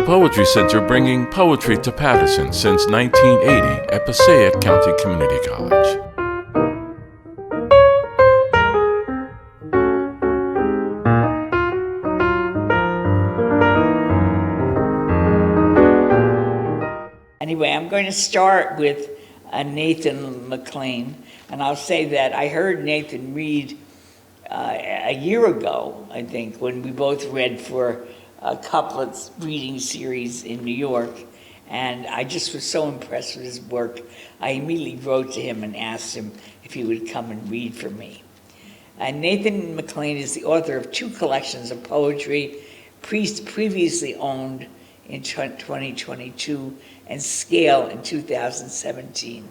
Poetry Center, bringing poetry to Paterson since 1980 at Passaic County Community College. Anyway, I'm going to start with Nathan McClain, and I'll say that I heard Nathan read a year ago, I think, when we both read for a couplets reading series in New York, and I just was so impressed with his work. I immediately wrote to him and asked him if he would come and read for me. Nathan McClain is the author of 2 collections of poetry previously owned in 2022 and Scale in 2017,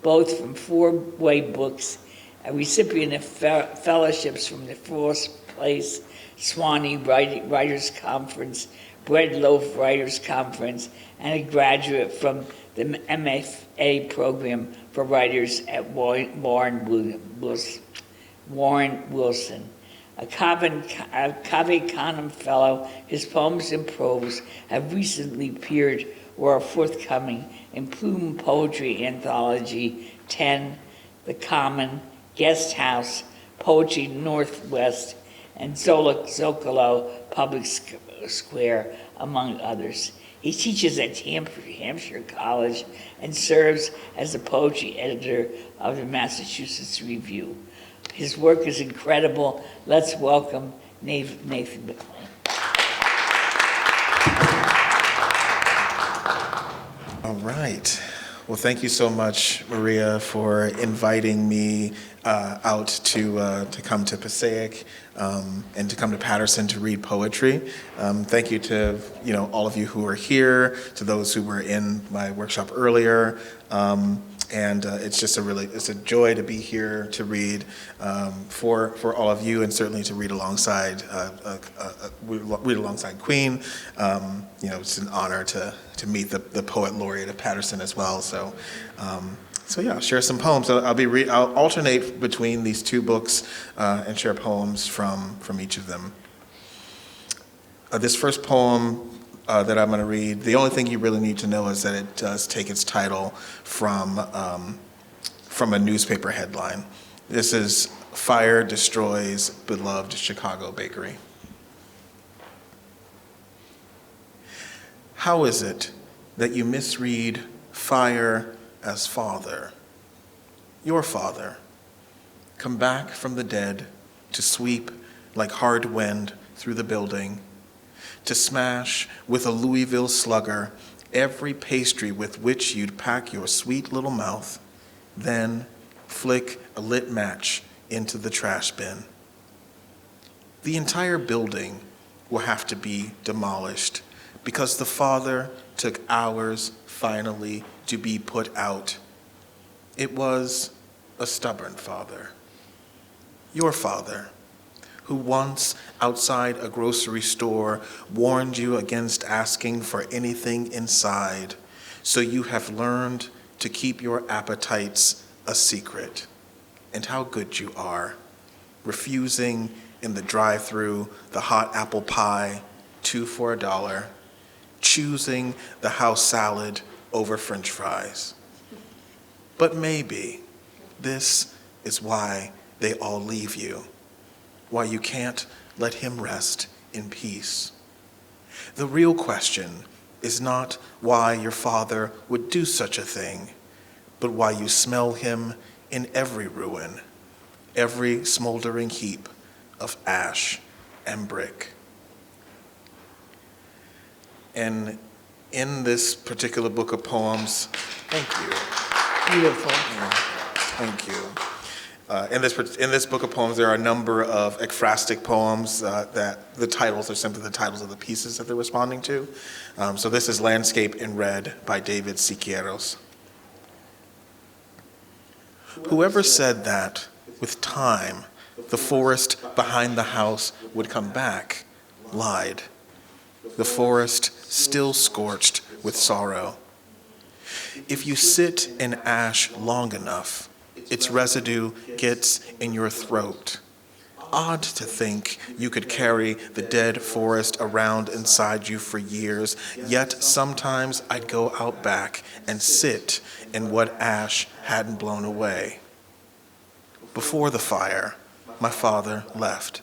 both from 4-Way Books, a recipient of fellowships from the Frost Place Swanee Writers Conference, Bread Loaf Writers Conference, and a graduate from the MFA program for writers at Warren Wilson. A Cave Canem Fellow, his poems and prose have recently appeared or are forthcoming in Plume Poetry Anthology 10, The Common, Guest House, Poetry Northwest, and Zocalo Public Square, among others. He teaches at Hampshire College and serves as the poetry editor of the Massachusetts Review. His work is incredible. Let's welcome Nathan McClain. All right. Well, thank you so much, Maria, for inviting me out to come to Passaic and to come to Paterson to read poetry. Thank you to all of you who are here, to those who were in my workshop earlier. And it's just it's a joy to be here to read for all of you, and certainly to read alongside Queen. It's an honor to meet the poet laureate of Paterson as well. So yeah, I'll share some poems. I'll alternate between these 2 books and share poems from each of them. This first poem that I'm going to read, the only thing you really need to know is that it does take its title from a newspaper headline. This is Fire Destroys Beloved Chicago Bakery. How is it that you misread fire as father? Your father, come back from the dead to sweep like hard wind through the building, to smash with a Louisville slugger every pastry with which you'd pack your sweet little mouth, then flick a lit match into the trash bin. The entire building will have to be demolished because the father took hours finally to be put out. It was a stubborn father. Your father, who once outside a grocery store warned you against asking for anything inside, so you have learned to keep your appetites a secret. And how good you are, refusing in the drive-thru the hot apple pie, 2 for $1, choosing the house salad over French fries. But maybe this is why they all leave you, why you can't let him rest in peace. The real question is not why your father would do such a thing, but why you smell him in every ruin, every smoldering heap of ash and brick. And in this particular book of poems, thank you. Beautiful. Thank you. In this book of poems, there are a number of ekphrastic poems that the titles are simply the titles of the pieces that they're responding to. So this is Landscape in Red by David Siqueiros. Whoever said that, with time, the forest behind the house would come back, lied. The forest still scorched with sorrow. If you sit in ash long enough, its residue gets in your throat. Odd to think you could carry the dead forest around inside you for years, yet sometimes I'd go out back and sit in what ash hadn't blown away. Before the fire, my father left,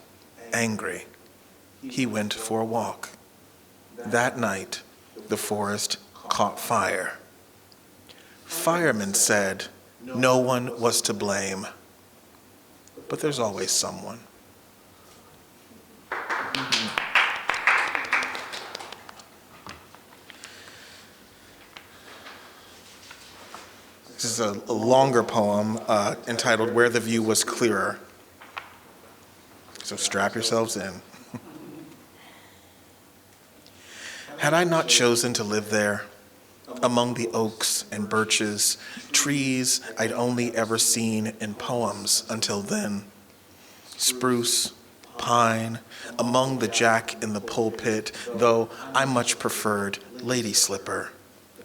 angry. He went for a walk. That night, the forest caught fire. Firemen said no one was to blame, but there's always someone. This is a longer poem entitled Where the View Was Clearer. So strap yourselves in. Had I not chosen to live there, among the oaks and birches, trees I'd only ever seen in poems until then, spruce, pine, among the jack in the pulpit, though I much preferred lady slipper,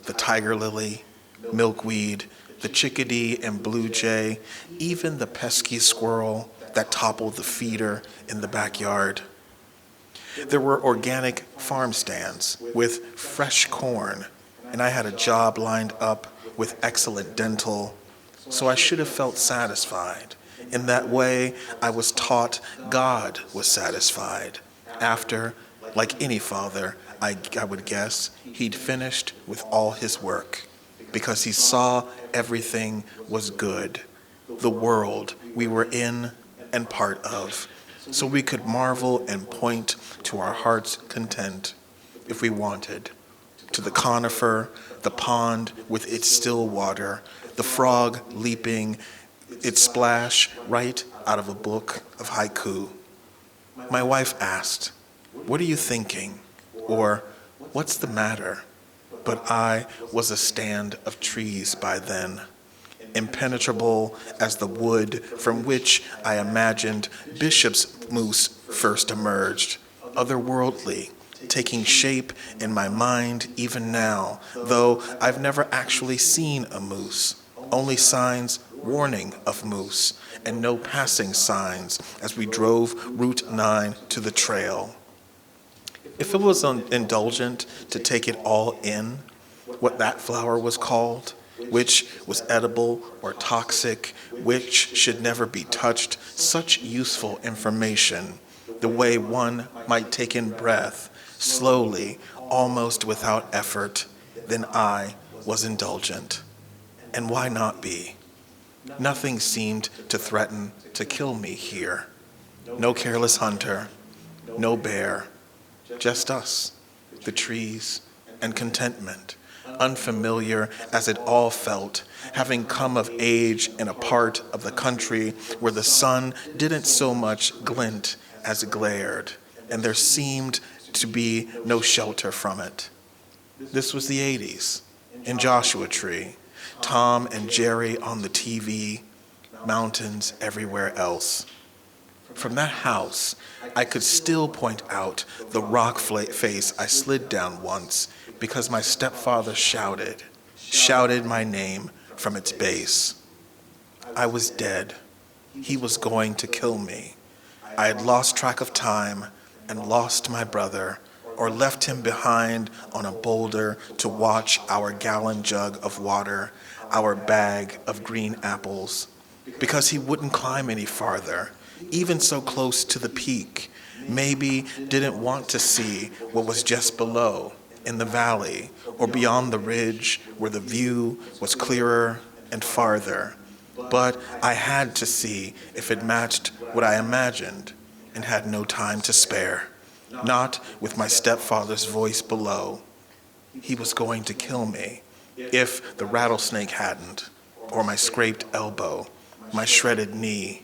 the tiger lily, milkweed, the chickadee and blue jay, even the pesky squirrel that toppled the feeder in the backyard. There were organic farm stands with fresh corn, and I had a job lined up with excellent dental, so I should have felt satisfied. In that way, I was taught God was satisfied. After, like any father, I would guess, he'd finished with all his work, because he saw everything was good, the world we were in and part of, so we could marvel and point to our heart's content, if we wanted, to the conifer, the pond with its still water, the frog leaping its splash right out of a book of haiku. My wife asked, "What are you thinking?" or "What's the matter?" But I was a stand of trees by then, impenetrable as the wood from which I imagined Bishop's moose first emerged, otherworldly, taking shape in my mind even now, though I've never actually seen a moose, only signs warning of moose, and no passing signs as we drove Route 9 to the trail. If it was indulgent to take it all in, what that flower was called, which was edible or toxic, which should never be touched, such useful information, the way one might take in breath, slowly, almost without effort, then I was indulgent. And why not be? Nothing seemed to threaten to kill me here. No careless hunter, no bear, just us, the trees, and contentment, unfamiliar as it all felt, having come of age in a part of the country where the sun didn't so much glint as glared, and there seemed to be no shelter from it. This was the 80s, in Joshua Tree, Tom and Jerry on the TV, mountains everywhere else. From that house, I could still point out the rock face I slid down once because my stepfather shouted my name from its base. I was dead. He was going to kill me. I had lost track of time and lost my brother, or left him behind on a boulder to watch our gallon jug of water, our bag of green apples, because he wouldn't climb any farther, even so close to the peak, maybe didn't want to see what was just below, in the valley, or beyond the ridge where the view was clearer and farther. But I had to see if it matched what I imagined, and had no time to spare, not with my stepfather's voice below. He was going to kill me, if the rattlesnake hadn't, or my scraped elbow, my shredded knee.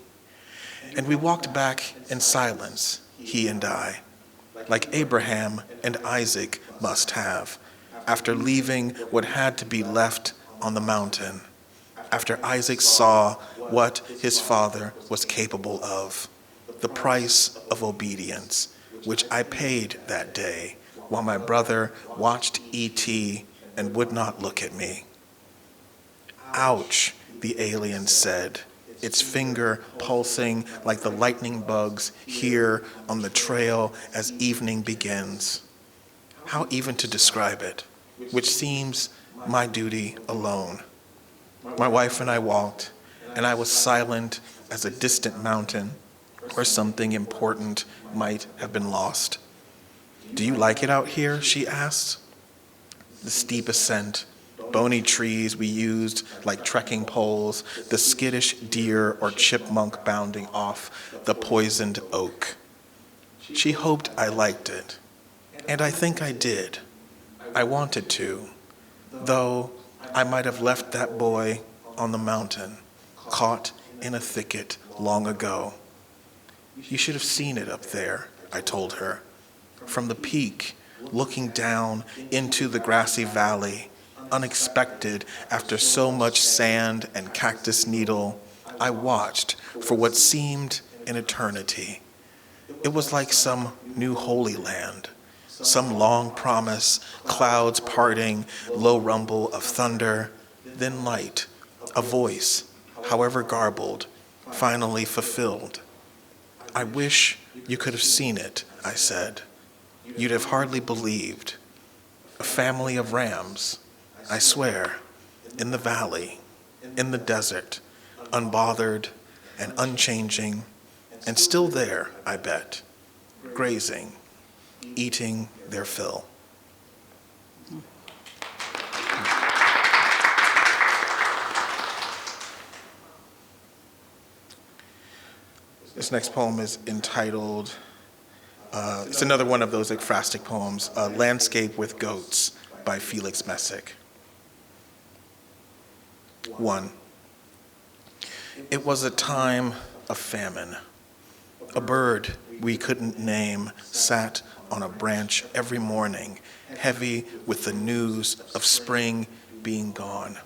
And we walked back in silence, he and I, like Abraham and Isaac must have, after leaving what had to be left on the mountain, after Isaac saw what his father was capable of, the price of obedience, which I paid that day while my brother watched E.T. and would not look at me. "Ouch," the alien said, its finger pulsing like the lightning bugs here on the trail as evening begins. How even to describe it, which seems my duty alone. My wife and I walked, and I was silent as a distant mountain where something important might have been lost. "Do you like it out here?" she asked. The steep ascent, bony trees we used like trekking poles, the skittish deer or chipmunk bounding off the poisoned oak. She hoped I liked it, and I think I did. I wanted to, though I might have left that boy on the mountain, caught in a thicket long ago. "You should have seen it up there," I told her. From the peak, looking down into the grassy valley, unexpected after so much sand and cactus needle, I watched for what seemed an eternity. It was like some new holy land, some long promise, clouds parting, low rumble of thunder, then light, a voice, however garbled, finally fulfilled. "I wish you could have seen it," I said. "You'd have hardly believed. A family of rams, I swear, in the valley, in the desert, unbothered and unchanging, and still there, I bet, grazing, eating their fill." This next poem is entitled, it's another one of those ekphrastic poems, Landscape with Goats by Felix Messick. 1. It was a time of famine. A bird we couldn't name sat on a branch every morning, heavy with the news of spring being gone.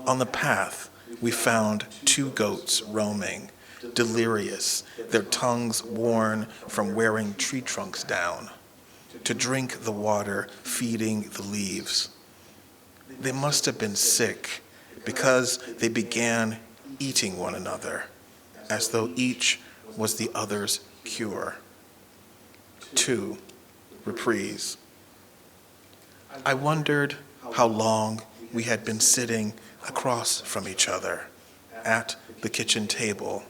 On the path, we found 2 goats roaming, delirious, their tongues worn from wearing tree trunks down, to drink the water feeding the leaves. They must have been sick because they began eating one another, as though each was the other's cure. 2. Reprise. I wondered how long we had been sitting across from each other at the kitchen table,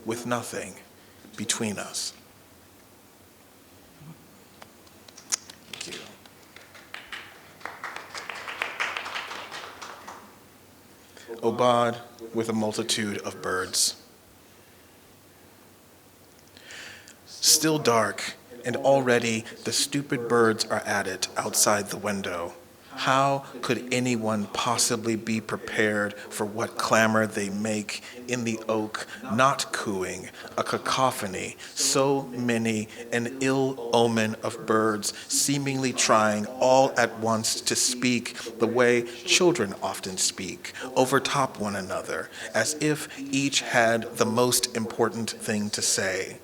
with nothing between us. Thank you. Obad with a multitude of birds. Still dark, and already the stupid birds are at it outside the window. How could anyone possibly be prepared for what clamor they make in the oak, not cooing, a cacophony, so many, an ill omen of birds seemingly trying all at once to speak the way children often speak, overtop one another, as if each had the most important thing to say.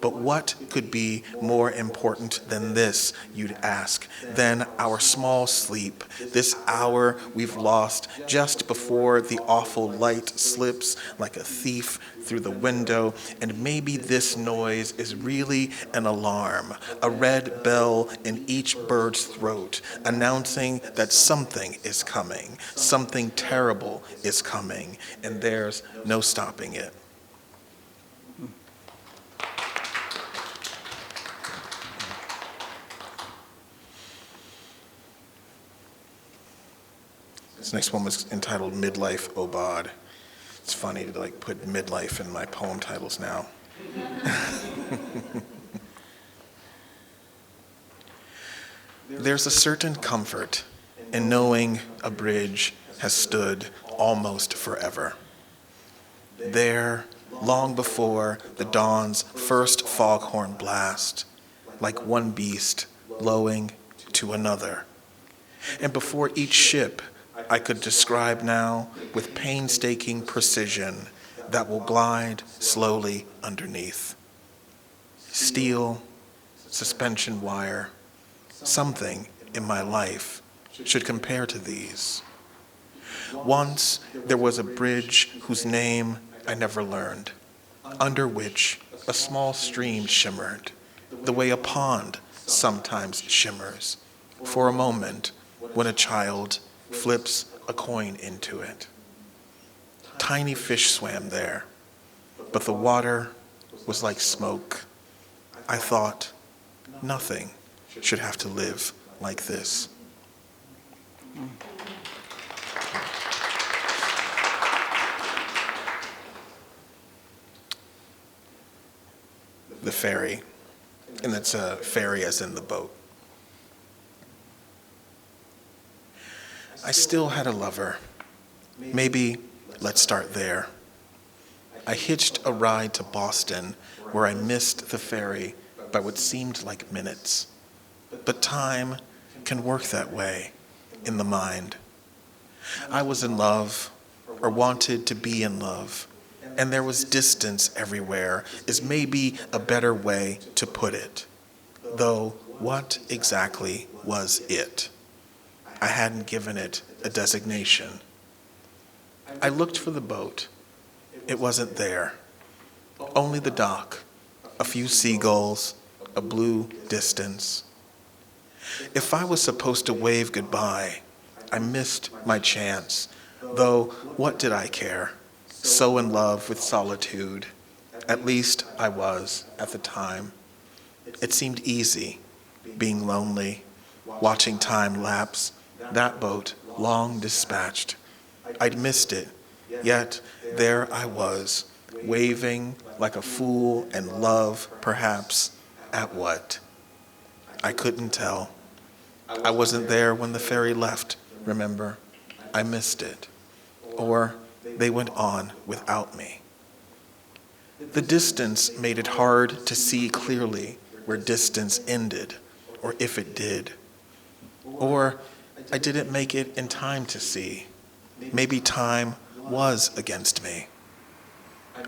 But what could be more important than this, you'd ask, than our small sleep, this hour we've lost just before the awful light slips like a thief through the window, and maybe this noise is really an alarm, a red bell in each bird's throat, announcing that something is coming, something terrible is coming, and there's no stopping it. This next one was entitled Midlife Obad. It's funny to put midlife in my poem titles now. There's a certain comfort in knowing a bridge has stood almost forever. There, long before the dawn's first foghorn blast, like one beast lowing to another. And before each ship I could describe now with painstaking precision that will glide slowly underneath. Steel, suspension wire, something in my life should compare to these. Once there was a bridge whose name I never learned, under which a small stream shimmered, the way a pond sometimes shimmers, for a moment when a child flips a coin into it. Tiny fish swam there, but the water was like smoke. I thought nothing should have to live like this. The ferry, and it's a ferry as in the boat. I still had a lover. Maybe let's start there. I hitched a ride to Boston where I missed the ferry by what seemed like minutes. But time can work that way in the mind. I was in love, or wanted to be in love, and there was distance everywhere, is maybe a better way to put it. Though what exactly was it? I hadn't given it a designation. I looked for the boat. It wasn't there. Only the dock, a few seagulls, a blue distance. If I was supposed to wave goodbye, I missed my chance, though what did I care? So in love with solitude. At least I was at the time. It seemed easy, being lonely, watching time lapse, that boat long dispatched. I'd missed it, yet there I was, waving like a fool and love, perhaps, at what? I couldn't tell. I wasn't there when the ferry left, remember? I missed it. Or they went on without me. The distance made it hard to see clearly where distance ended, or if it did. Or I didn't make it in time to see. Maybe time was against me.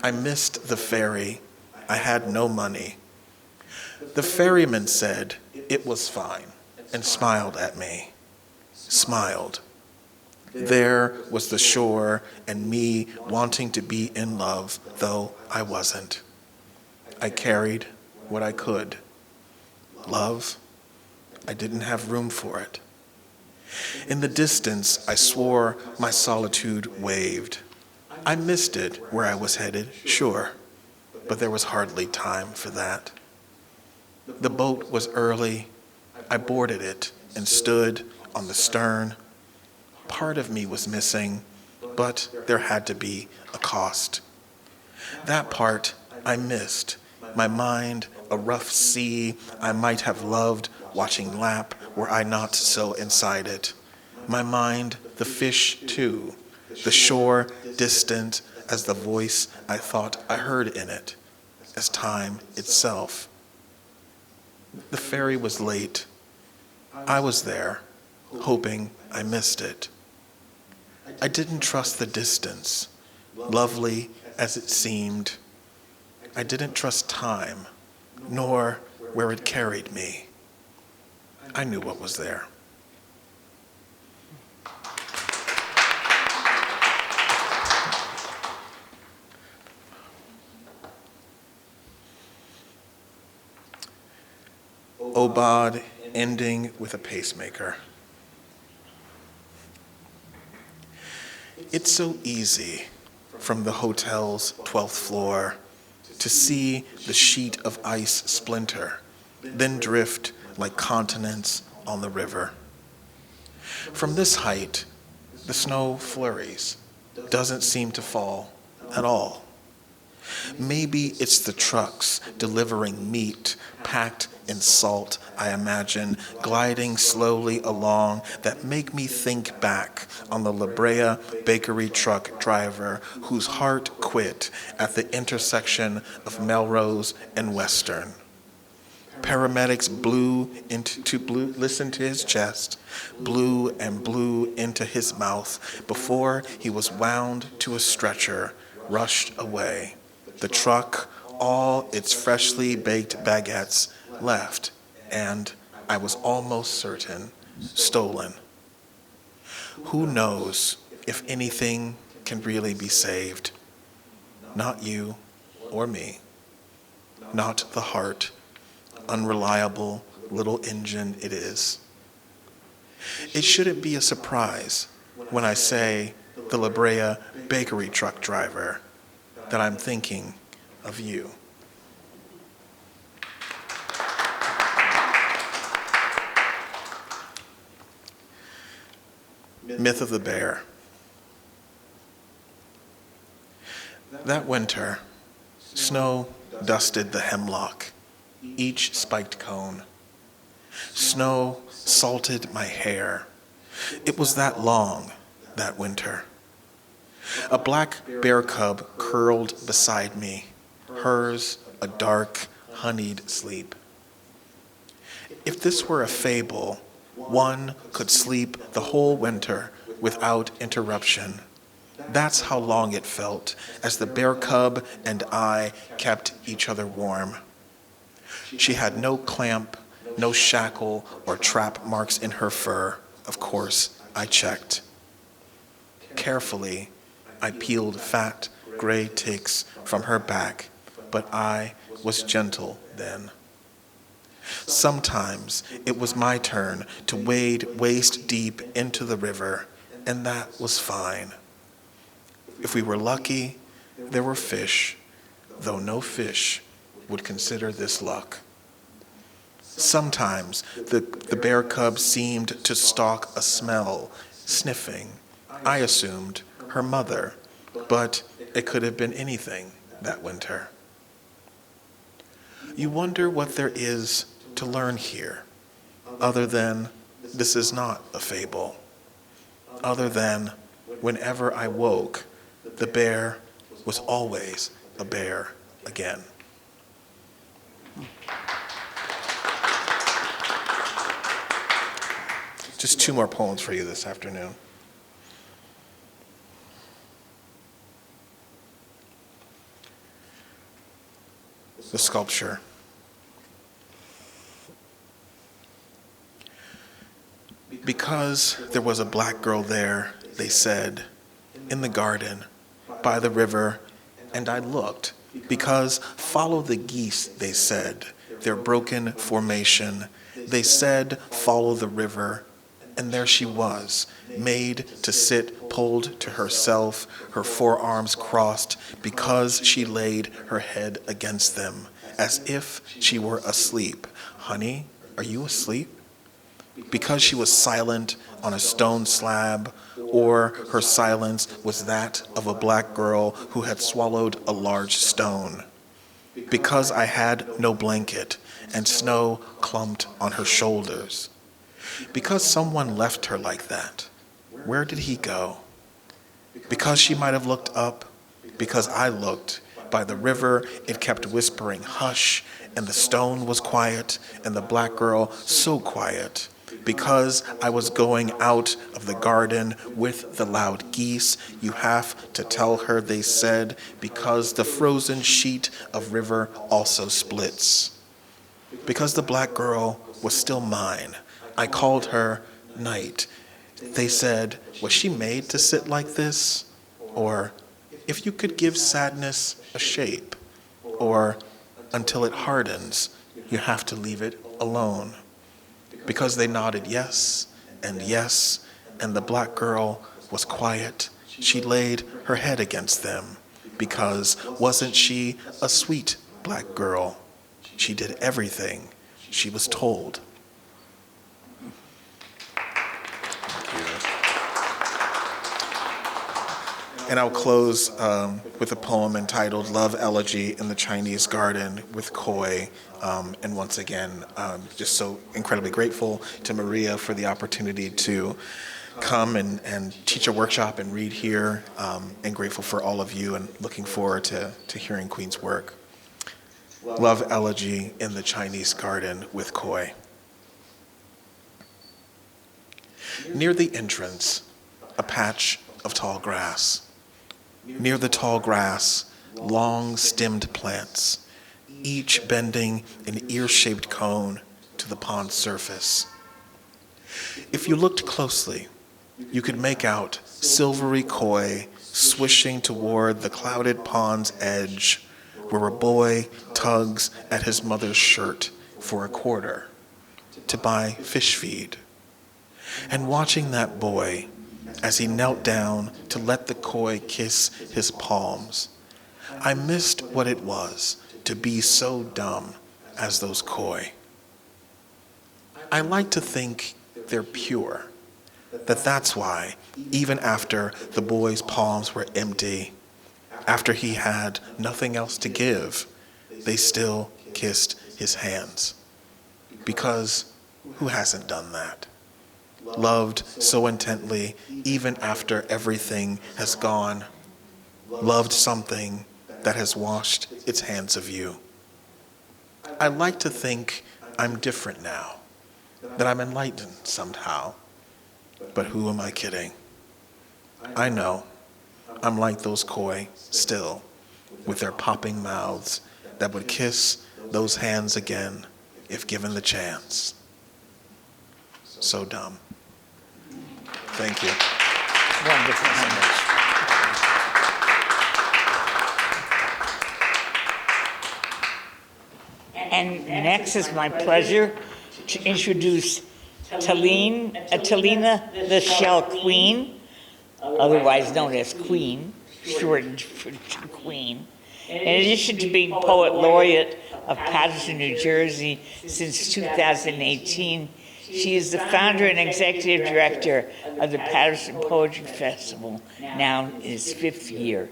I missed the ferry. I had no money. The ferryman said it was fine and smiled at me. Smiled. There was the shore and me wanting to be in love, though I wasn't. I carried what I could. Love, I didn't have room for it. In the distance, I swore my solitude waved. I missed it where I was headed, sure, but there was hardly time for that. The boat was early. I boarded it and stood on the stern. Part of me was missing, but there had to be a cost. That part I missed. My mind, a rough sea I might have loved watching lap were I not so inside it. My mind, the fish too, the shore distant as the voice I thought I heard in it, as time itself. The ferry was late. I was there, hoping I missed it. I didn't trust the distance, lovely as it seemed. I didn't trust time, nor where it carried me. I knew what was there. Obad ending with a pacemaker. It's so easy from the hotel's 12th floor to see the sheet of ice splinter, then drift like continents on the river. From this height, the snow flurries, doesn't seem to fall at all. Maybe it's the trucks delivering meat packed in salt, I imagine, gliding slowly along that make me think back on the La Brea bakery truck driver whose heart quit at the intersection of Melrose and Western. Paramedics listened to his chest, blew and blew into his mouth before he was wound to a stretcher, rushed away. The truck, all its freshly baked baguettes, left, and I was almost certain, stolen. Who knows if anything can really be saved. Not you or me. Not the heart, unreliable little engine it is. It shouldn't be a surprise when I say the La Brea bakery truck driver that I'm thinking of you. Myth of the bear. That winter, snow dusted the hemlock, each spiked cone. Snow salted my hair. It was that long, that winter. A black bear cub curled beside me, hers a dark, honeyed sleep. If this were a fable, one could sleep the whole winter without interruption. That's how long it felt as the bear cub and I kept each other warm. She had no clamp, no shackle or trap marks in her fur. Of course, I checked. Carefully, I peeled fat, gray ticks from her back, but I was gentle then. Sometimes it was my turn to wade waist deep into the river, and that was fine. If we were lucky, there were fish, though no fish would consider this luck. Sometimes the bear cub seemed to stalk a smell, sniffing. I assumed her mother, but it could have been anything that winter. You wonder what there is to learn here, other than this is not a fable, other than whenever I woke, the bear was always a bear again. Just two more poems for you this afternoon. The sculpture. Because there was a black girl there, they said, in the garden, by the river, and I looked. Because follow the geese, they said, their broken formation. They said, follow the river. And there she was, made to sit pulled to herself, her forearms crossed, because she laid her head against them, as if she were asleep. Honey, are you asleep? Because she was silent on a stone slab, or her silence was that of a black girl who had swallowed a large stone. Because I had no blanket, and snow clumped on her shoulders. Because someone left her like that. Where did he go? Because she might have looked up, because I looked. By the river, it kept whispering, hush, and the stone was quiet, and the black girl so quiet. Because I was going out of the garden with the loud geese, you have to tell her, they said, because the frozen sheet of river also splits. Because the black girl was still mine, I called her night. They said, was she made to sit like this? Or, if you could give sadness a shape. Or, until it hardens, you have to leave it alone. Because they nodded yes, and the black girl was quiet. She laid her head against them, because wasn't she a sweet black girl? She did everything she was told. And I'll close with a poem entitled Love Elegy in the Chinese Garden with Koi. And once again, just so incredibly grateful to Maria for the opportunity to come and teach a workshop and read here, and grateful for all of you and looking forward to hearing Queen's work. Love Elegy in the Chinese Garden with Koi. Near the entrance, a patch of tall grass. Near the tall grass, long-stemmed plants, each bending an ear-shaped cone to the pond's surface. If you looked closely, you could make out silvery koi swishing toward the clouded pond's edge, where a boy tugs at his mother's shirt for a quarter to buy fish feed. And watching that boy as he knelt down to let the koi kiss his palms, I missed what it was to be so dumb as those koi. I like to think they're pure, that's why, even after the boy's palms were empty, after he had nothing else to give, they still kissed his hands. Because who hasn't done that? Loved so intently, even after everything has gone. Loved something that has washed its hands of you. I like to think I'm different now, that I'm enlightened somehow. But who am I kidding? I know I'm like those koi still, with their popping mouths that would kiss those hands again if given the chance. So dumb. Thank you. Wonderful. And next is my pleasure to introduce Talena Lachelle Queen, otherwise known as Queen, shortened for Queen. In addition to being poet laureate of Paterson, New Jersey since 2018, she is the founder and executive director of the Paterson Poetry Festival, now in its 5th year.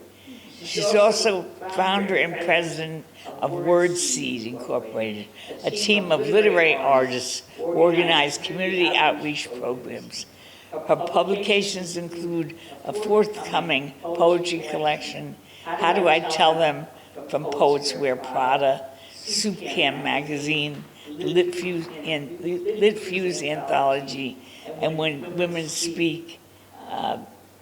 She's also founder and president of WordSeed Incorporated, a team of literary artists who organize community outreach programs. Her publications include a forthcoming poetry collection, How Do I Tell Them, From Poets Wear Prada, Soup Can Magazine, Lit Fuse Anthology, and When Women Speak,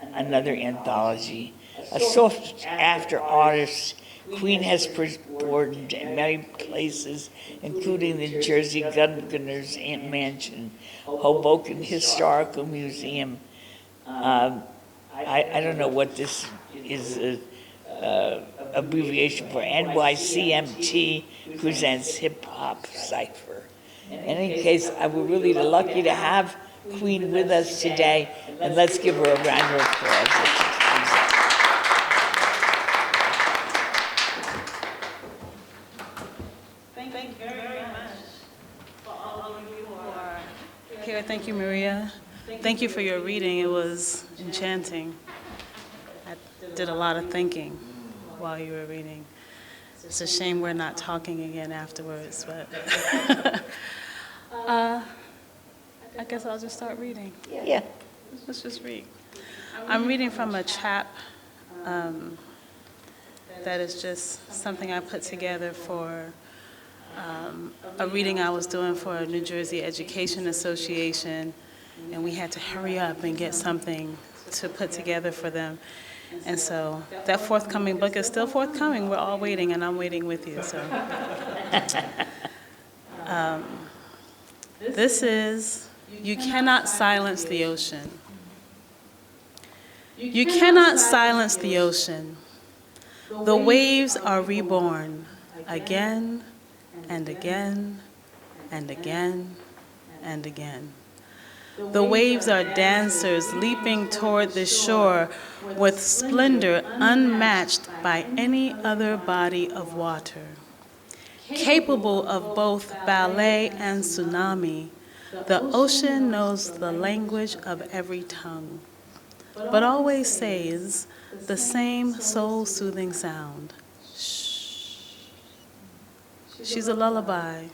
another anthology. A sought-after artist, Queen has performed in many places, including the Jersey Governor's Mansion, Hoboken Historical Museum. I don't know what this is abbreviation for. NYCMT presents Hip Hop Cipher. In any case, we're really lucky to have Queen with us today, and let's give her a round of applause. Thank you, Maria. Thank you for your reading. It was enchanting. I did a lot of thinking while you were reading. It's a shame we're not talking again afterwards, but I guess I'll just start reading. Yeah. Let's just read. I'm reading from a chap that is just something I put together for a reading I was doing for a New Jersey Education Association, and we had to hurry up and get something to put together for them. And so that forthcoming book is still forthcoming. We're all waiting, and I'm waiting with you. So this is You Cannot Silence the Ocean. You cannot silence the ocean. The waves are reborn again and again and again and again. The waves are dancers leaping toward the shore with splendor unmatched by any other body of water. Capable of both ballet and tsunami, the ocean knows the language of every tongue, but always says the same soul-soothing sound. She's a lullaby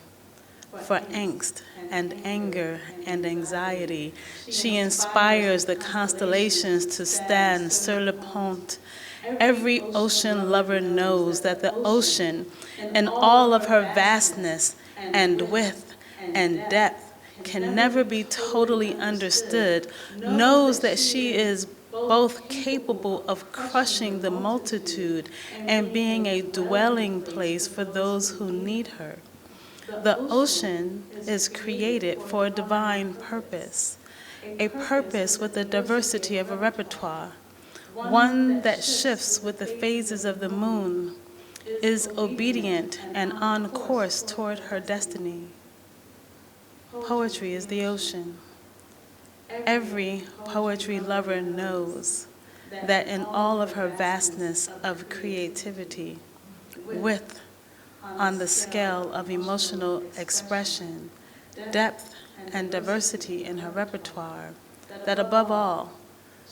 for angst and anger and anxiety. She inspires the constellations to stand sur le pont. Every ocean lover knows that the ocean, in all of her vastness and width and depth, can never be totally understood, knows that she is both capable of crushing the multitude and being a dwelling place for those who need her. The ocean is created for a divine purpose, a purpose with the diversity of a repertoire, one that shifts with the phases of the moon, is obedient and on course toward her destiny. Poetry is the ocean. Every poetry lover knows that in all of her vastness of creativity, width on the scale of emotional expression, depth and diversity in her repertoire, that above all,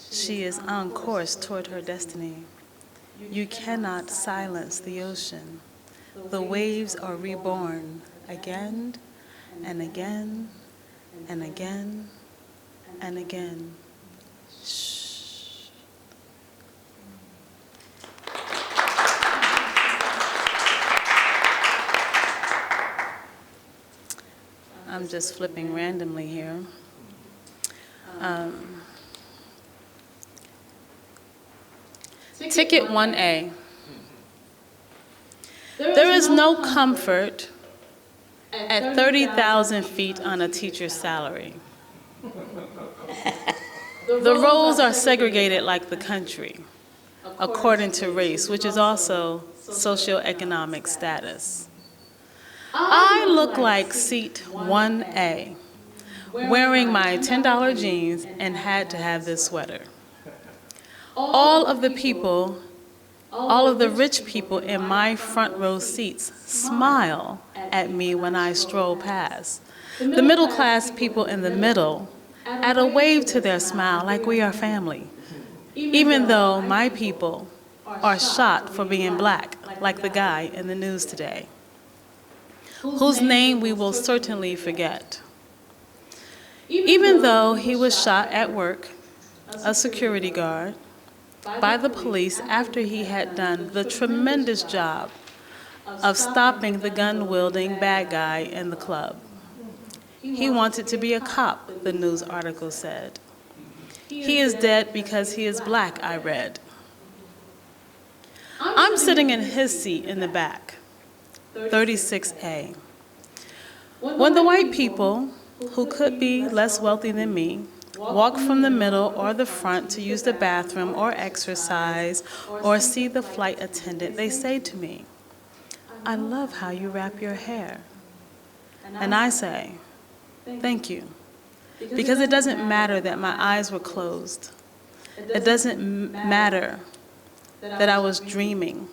she is on course toward her destiny. You cannot silence the ocean. The waves are reborn again and again and again and again. Shh. I'm just flipping randomly here. Ticket 1A. There is no comfort at 30,000 feet on a teacher's salary. The roles are segregated like the country, according to race, which is also socioeconomic status. I look like seat 1A, wearing my $10 jeans and had to have this sweater. All of the rich people in my front row seats smile at me when I stroll past. The middle class people in the middle add a wave to their smile like we are family, even though my people are shot for being black, like the guy in the news today, whose name we will certainly forget. Even though he was shot at work, a security guard, by the police after he had done the tremendous job of stopping the gun-wielding bad guy in the club. He wanted to be a cop, the news article said. He is dead because he is black, I read. I'm sitting in his seat in the back, 36A. When the white people, who could be less wealthy than me, walk from the middle or the front to use the bathroom or exercise or see the flight attendant, they say to me, "I love how you wrap your hair." And I say, "Thank you," because it doesn't matter that my eyes were closed. It doesn't matter that I was dreaming,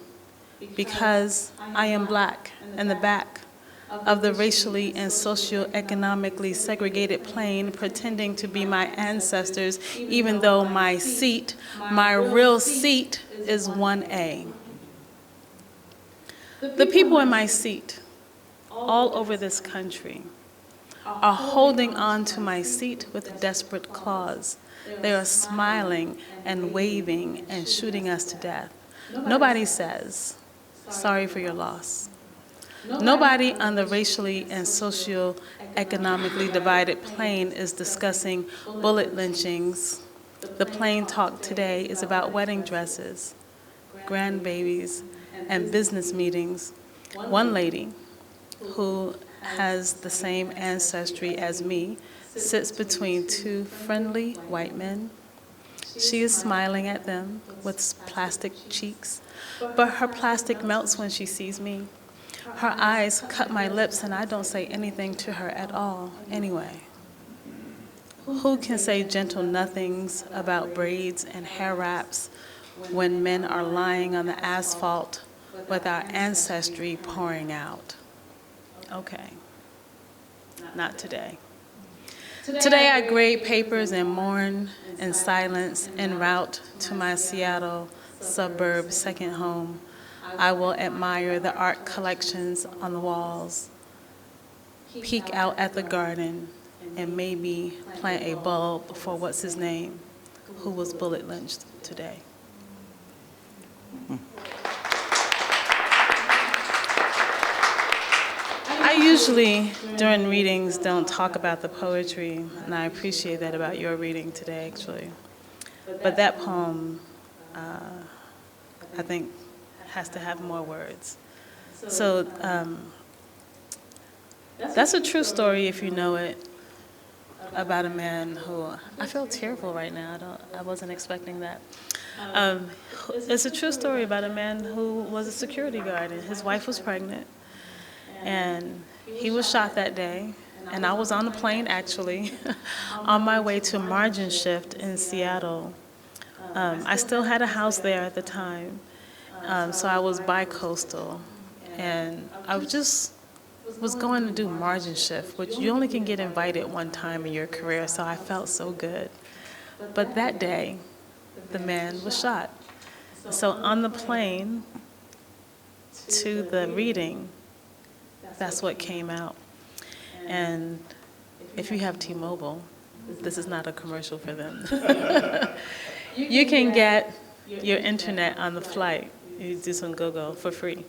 because I am black in the back of the racially and socioeconomically segregated plane, pretending to be my ancestors, even though my seat, my real seat, is 1A. The people in my seat, all over this country, are holding on to my seat with desperate claws. They are smiling and waving and shooting us to death. Nobody says, "Sorry for your loss." Nobody on the racially and socioeconomically divided plane is discussing bullet lynchings. The plane talk today is about wedding dresses, grandbabies, and business meetings. One lady, who has the same ancestry as me, sits between two friendly white men. She is smiling at them with plastic cheeks, but her plastic melts when she sees me. Her eyes cut my lips, and I don't say anything to her at all anyway. Who can say gentle nothings about braids and hair wraps when men are lying on the asphalt with our ancestry pouring out? Okay, not today. Today I grade papers and mourn in silence en route to my Seattle suburb second home. I will admire the art collections on the walls, peek out at the garden, and maybe plant a bulb for what's his name, who was bullet lynched today. I usually, during readings, don't talk about the poetry, and I appreciate that about your reading today, actually. But that poem, I think, has to have more words. So that's a true story if you know it, about a man who, I feel tearful right now. I wasn't expecting that. It's a true story about a man who was a security guard, and his wife was pregnant, and he was shot that day. And I was on the plane, actually, on my way to a margin shift in Seattle. I still had a house there at the time, so I was bi-coastal. And I was going to do margin shift, which you only can get invited one time in your career, so I felt so good. But that day, the man was shot. So on the plane to the reading, that's what came out. And if you have T-Mobile, this is not a commercial for them. You can get your internet on the flight. You do some Go-Go for free.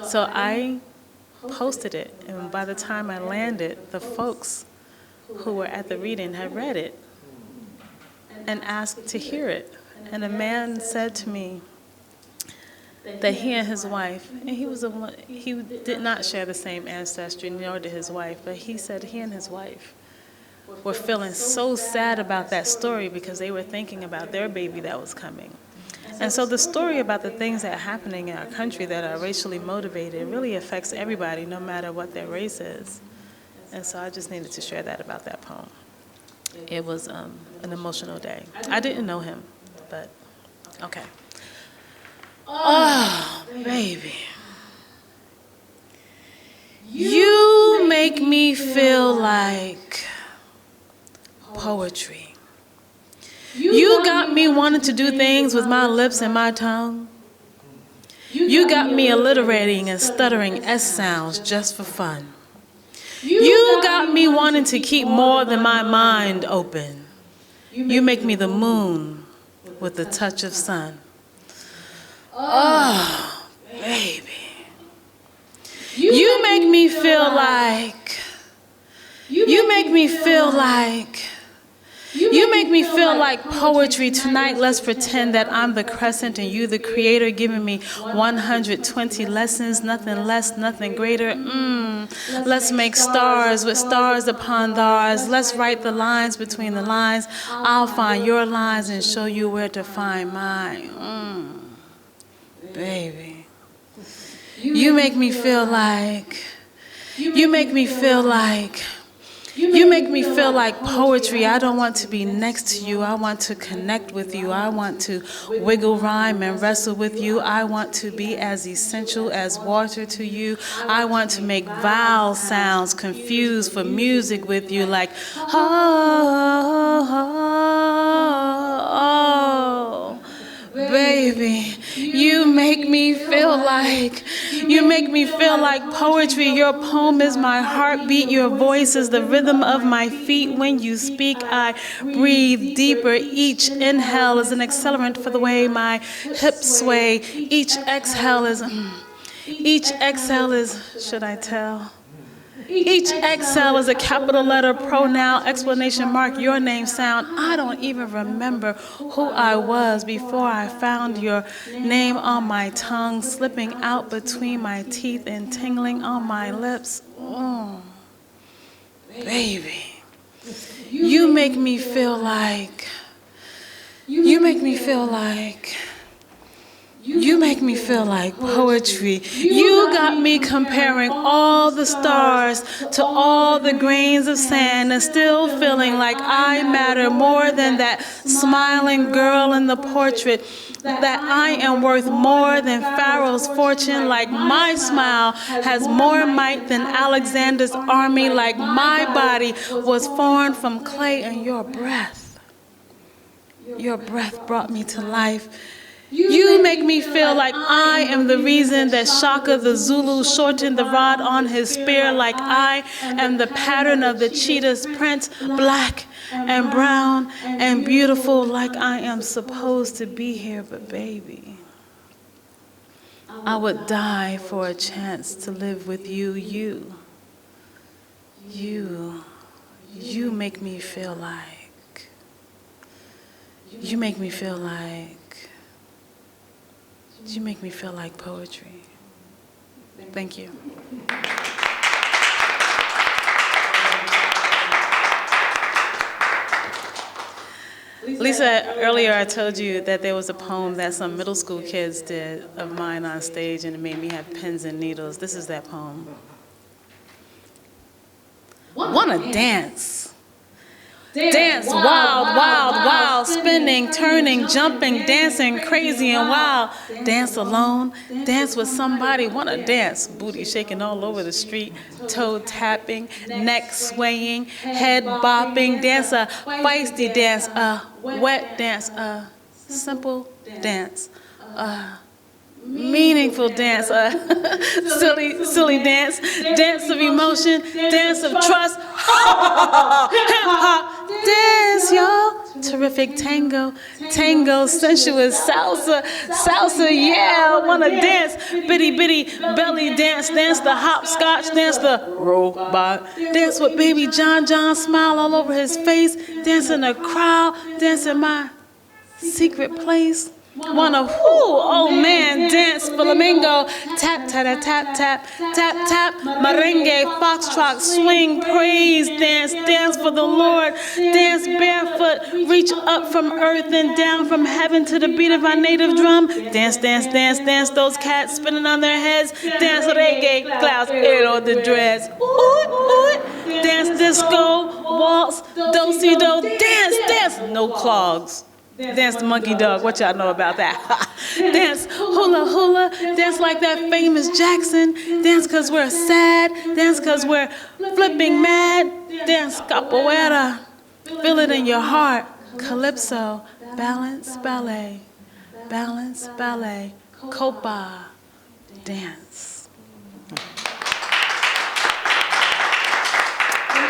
So I posted it, and by the time I landed, the folks who were at the reading had read it and asked to hear it. And a man said to me that he and his wife, and he did not share the same ancestry, nor did his wife, but he said he and his wife were feeling so sad about that story because they were thinking about their baby that was coming. And so the story about the things that are happening in our country that are racially motivated really affects everybody, no matter what their race is. And so I just needed to share that about that poem. It was an emotional day. I didn't know him, but okay. Oh, baby. You make me feel like poetry. You got me wanting to do things with my lips and my tongue. You got me alliterating and stuttering S sounds just for fun. You got me wanting to keep more than my mind open. You make me the moon with the touch of sun. Oh, baby. You make me feel like, you make me feel like poetry. Tonight, let's pretend that I'm the crescent and you the creator, giving me 120 lessons, nothing less, nothing greater. Let's make stars with stars upon thars. Let's write the lines between the lines. I'll find your lines and show you where to find mine. Baby, you make me feel like, you make me feel like poetry. I don't want to be next to you. I want to connect with you. I want to wiggle, rhyme, and wrestle with you. I want to be as essential as water to you. I want to make vowel sounds confused for music with you, like, oh, baby, you make me feel like poetry. Your poem is my heartbeat. Your voice is the rhythm of my feet. When you speak, I breathe deeper. Each inhale is an accelerant for the way my hips sway. Each exhale is, should I tell? Each exhale is a capital letter pronoun, exclamation mark, your name sound. I don't even remember who I was before I found your name on my tongue, slipping out between my teeth and tingling on my lips. Baby, you make me feel like poetry. You got me comparing all the stars to all the grains of sand and still feeling like I matter more than that smiling girl in the portrait, that I am worth more than Pharaoh's fortune, like my smile has more might than Alexander's army, like my body was formed from clay and your breath brought me to life. You make me feel like I am the reason that Shaka the Zulu shortened the rod on his spear, like I am the pattern of the cheetah's print, black and brown and beautiful, like I am supposed to be here. But baby, I would die for a chance to live with you. You make me feel like, you make me feel like poetry. Thank you. Lisa, earlier I told you that there was a poem that some middle school kids did of mine on stage, and it made me have pins and needles. This is that poem. Wanna dance. Dance wild, wild, wild, spinning, turning, jumping, dancing, crazy and wild. Dance alone, dance with somebody, wanna dance. Booty shaking all over the street, toe tapping, neck swaying, head bopping. Dance a feisty dance, a wet dance, a simple dance, a meaningful dance, a silly dance, dance of emotion, dance of trust. Hip-hop dance, y'all. Terrific tango, sensuous salsa, yeah. Wanna dance, bitty belly dance, dance the hopscotch, dance the robot, dance with baby John, smile all over his face, dance in the crowd, dance in my secret place. Wanna old man dance flamingo, tap tap tap tap tap tap, merengue, foxtrot, swing, praise, dance for the Lord, dance barefoot, reach up from earth and down from heaven to the beat of our native drum, dance those cats spinning on their heads, dance reggae, clouds, air on the dreads, dance disco, waltz, do-si-do, dance, no clogs. Dance the monkey dog, what y'all know about that? Dance hula, dance like that famous Jackson, dance cause we're sad, dance cause we're flipping mad, dance capoeira, feel it in your heart, calypso, balance ballet, copa, dance.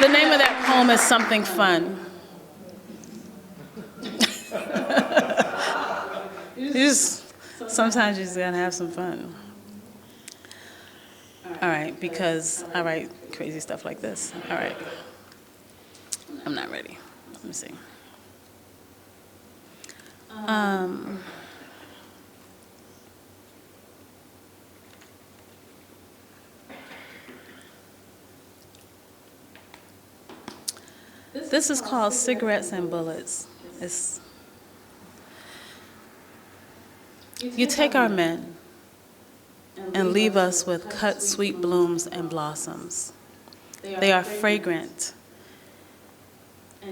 The name of that poem is Something Fun. Sometimes you just gotta have some fun. All right, because I write crazy stuff like this. All right, I'm not ready. Let me see. This is called Cigarettes and Bullets. You take our men and leave us with cut sweet blooms and blossoms. They are fragrant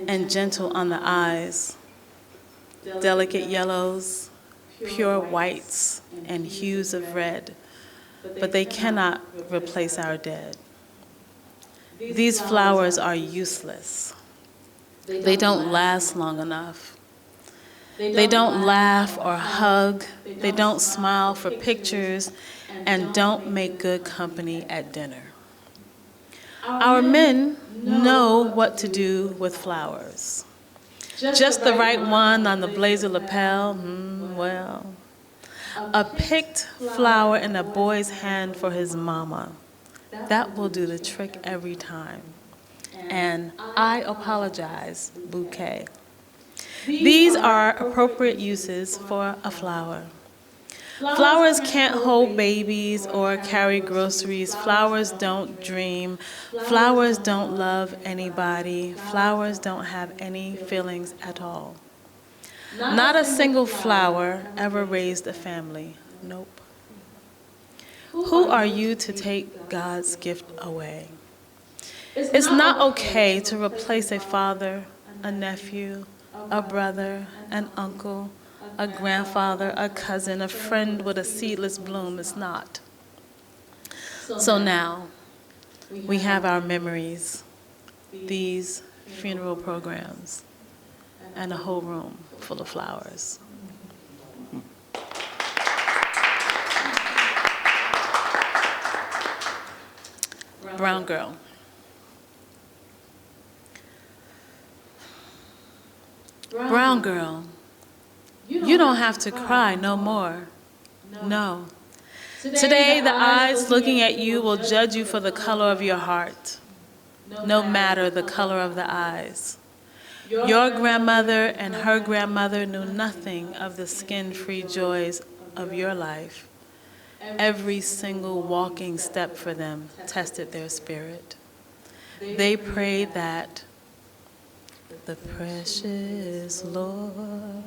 and gentle on the eyes, delicate yellows, pure whites, and hues of red, but they cannot replace our dead. These flowers are useless. They don't last long enough. They don't laugh or hug, they don't smile for pictures, and don't make good company at dinner. Our men know what to do with flowers. Just the right one on the blazer lapel, well. A picked flower in a boy's hand for his mama. That will do the trick every time. And I apologize, bouquet. These are appropriate uses for a flower. Flowers can't hold babies or carry groceries. Flowers don't dream. Flowers don't love anybody. Flowers don't have any feelings at all. Not a single flower ever raised a family. Nope. Who are you to take God's gift away? It's not okay to replace a father, a nephew, a brother, an uncle, a grandfather, a cousin, a friend with a seedless bloom. It's not. So now, we have our memories, these funeral programs, and a whole room full of flowers. Brown girl. Brown girl, you don't have to cry no more. No. Today, the eyes looking at you will judge you for the color of your heart, no matter the color of the eyes. Your grandmother and her grandmother knew nothing of the skin-free joys of your life. Every single walking step for them tested their spirit. They prayed that the precious Lord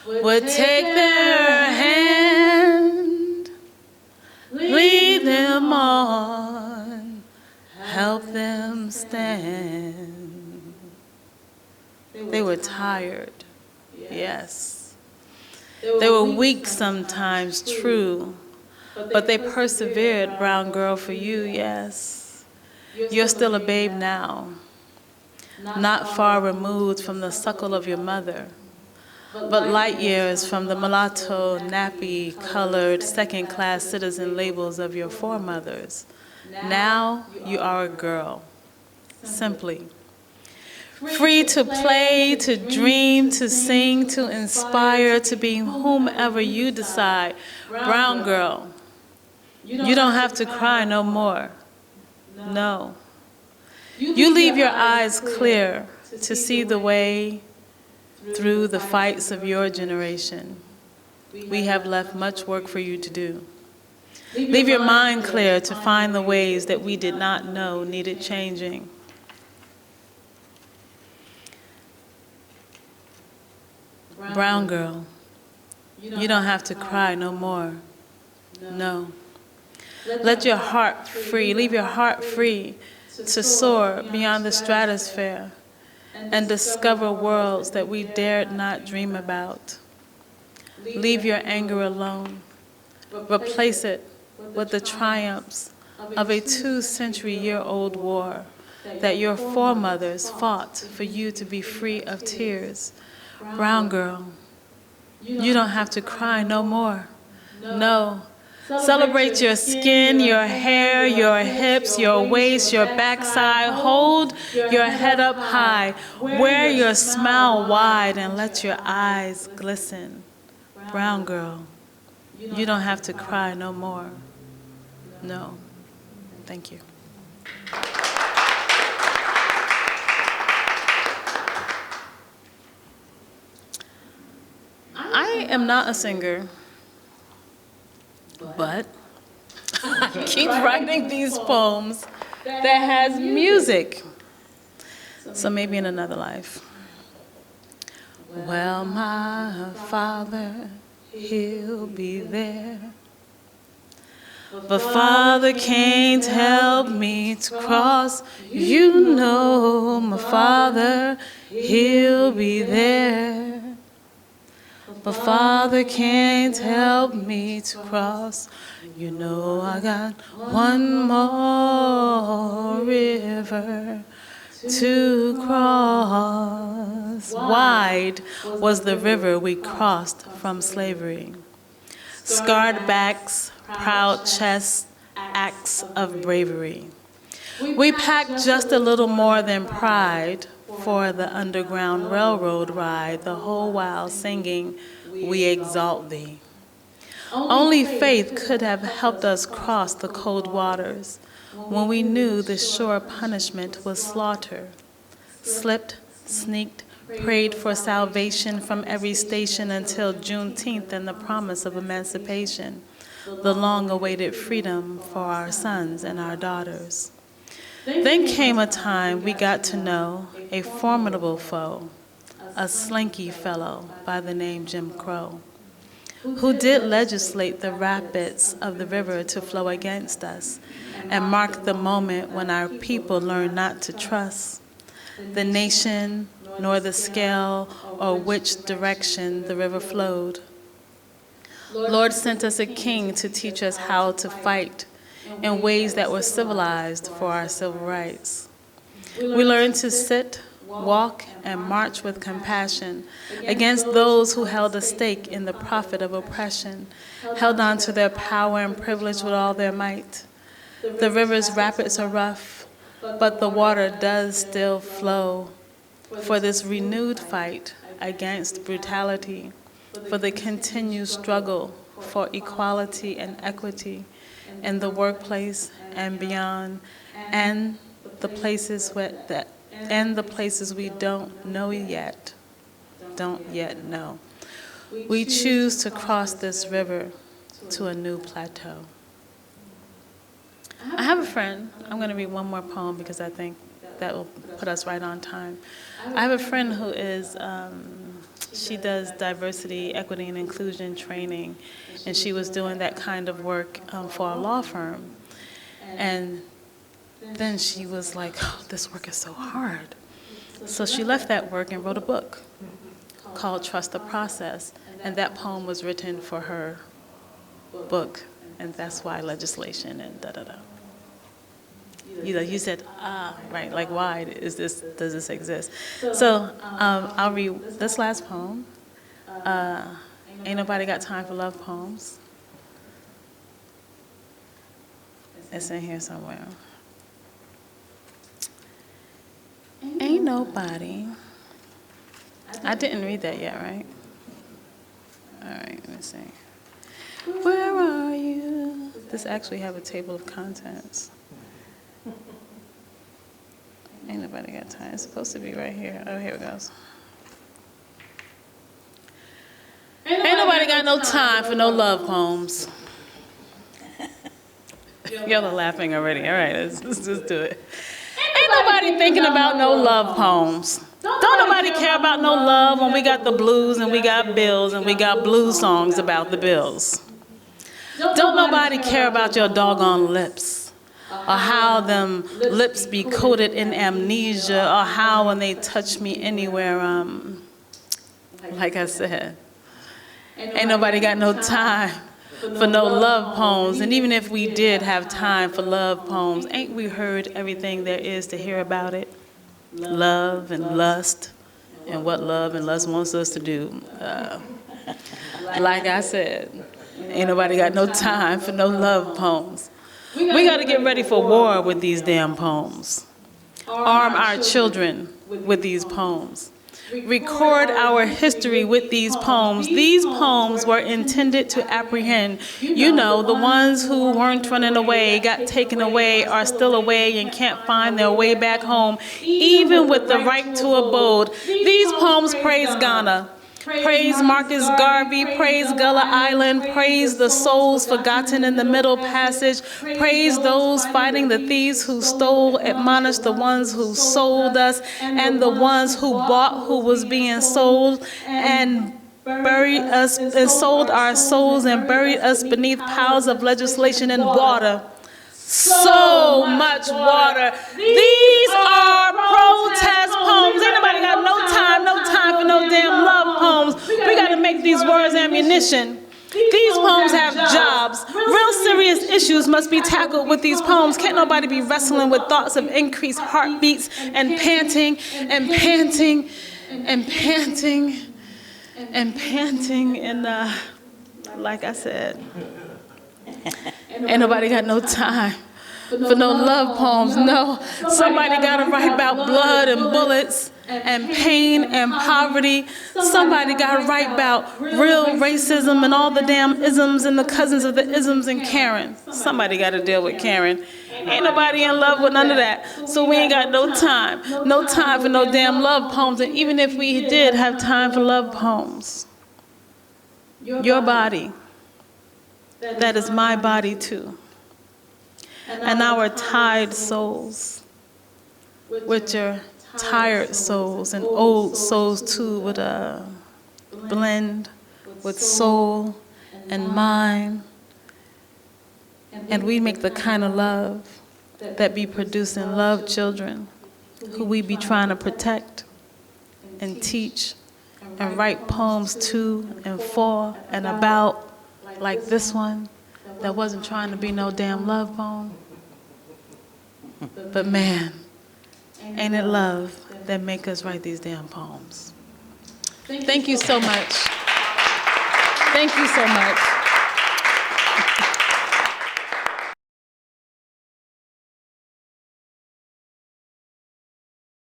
would take their hand, lead them on, help them stand. They were tired, yes. They were weak sometimes, true, but they persevered, brown girl, for you, yes. You're still a babe now, not far removed from the suckle of your mother, but light years from the mulatto, nappy-colored, second-class citizen labels of your foremothers. Now you are a girl, simply. Free to play, to dream, to sing, to inspire, to be whomever you decide. Brown girl, you don't have to cry no more. No. You leave your eyes clear to see the way through the fights of your generation. We have left much work for you to do. Leave your mind clear to find the ways that we did not know needed changing. Brown girl, you don't have to cry no more. No. Let your heart free, leave your heart free to soar beyond the stratosphere and discover worlds that we dared not dream about. Leave your anger alone. Replace it with the triumphs of a 2-century-year-old war that your foremothers fought for you to be free of tears. Brown girl, you don't have to cry no more. No. Celebrate your skin, your hair, your hips, your waist, your backside. Hold your head up high. Wear your smile wide and let your eyes glisten. Brown girl, you don't have to cry no more. No. Thank you. I am not a singer, but I keep writing these poems that has music. So maybe in another life. Well, my Father, He'll be there. But Father can't help me to cross. You know, my Father, He'll be there. But Father can't help me to cross. You know I got one more river to cross. Wide was the river we crossed from slavery. Scarred backs, proud chests, acts of bravery. We packed just a little more than pride for the Underground Railroad ride, the whole while singing, "We exalt thee." Only faith could have helped us cross the cold waters when we knew the sure punishment was slaughter. Slipped, sneaked, prayed for salvation from every station until Juneteenth and the promise of emancipation, the long-awaited freedom for our sons and our daughters. Then came a time we got to know a formidable foe, a slinky fellow by the name Jim Crow, who did legislate the rapids of the river to flow against us and mark the moment when our people learned not to trust the nation nor the scale or which direction the river flowed. Lord sent us a king to teach us how to fight in ways that were civilized for our civil rights. We learned to sit, walk, and march with compassion against those who held a stake in the profit of oppression, held on to their power and privilege with all their might. The river's rapids are rough, but the water does still flow for this renewed fight against brutality, for the continued struggle for equality and equity in the workplace and beyond, and the places we don't know yet, know. We choose to cross this river to a new plateau. I have a friend. I'm going to read one more poem because I think that will put us right on time. I have a friend who is, she does diversity, equity, and inclusion training, and she was doing that kind of work for a law firm. And then she was like, oh, this work is so hard. So she left that work and wrote a book called Trust the Process, and that poem was written for her book, and that's why legislation and da-da-da. You said, right, like why does this exist? So I'll read this last poem. Ain't Nobody Got Time for Love Poems. It's in here somewhere. Ain't nobody. I didn't read that yet, right? All right, let me see. Where are you? This actually have a table of contents. Ain't nobody got time. It's supposed to be right here. Oh, here it goes. Ain't nobody got no time for no love poems. Y'all are laughing already. All right, let's just do it. Ain't nobody thinking about no love poems. Don't nobody care about no love when we got the blues and we got bills and we got blues songs about the bills. Don't nobody care about your doggone lips, or how them lips be coated in amnesia, or how when they touch me anywhere, like I said, ain't nobody got no time for no love poems. And even if we did have time for love poems, ain't we heard everything there is to hear about it? Love and lust, and what love and lust wants us to do. Like I said, ain't nobody got no time for no love poems. We got to get ready for war with these damn poems. Arm our children with these poems. Record our history with these poems. These poems were intended to apprehend, you know, the ones who weren't running away, got taken away, are still away and can't find their way back home, even with the right to abode. These poems praise Ghana, praise Marcus Garvey, praise Gullah Island, praise the souls forgotten in the Middle Passage, praise those fighting the thieves who stole, admonish the ones who sold us, and the ones who bought who was being sold, and buried us and sold our souls and buried us beneath piles of legislation and water. So much water. These are protest poems. Ain't nobody got no time for no damn love poems. We got to make these words ammunition. These poems have jobs. Real serious issues must be tackled with these poems. Can't nobody be wrestling with thoughts of increased heartbeats and panting and panting and panting and panting and like I said, ain't nobody got no time for no love poems. No, somebody got to write about blood and bullets and pain and poverty. Somebody got to write about real racism and all the damn isms and the cousins of the isms and Karen. Somebody got to deal with Karen. Ain't nobody in love with none of that. So we ain't got no time for no damn love poems. And even if we did have time for love poems, your body, that is my body too. And our tired souls, which are tired souls and old souls too, would blend with soul and mind. And we make the kind of love that be producing love children who we be trying to protect and teach and write poems to and for and about, like this one that wasn't trying to be no damn love poem. But man, ain't it love that make us write these damn poems. Thank you so much. Thank you so much.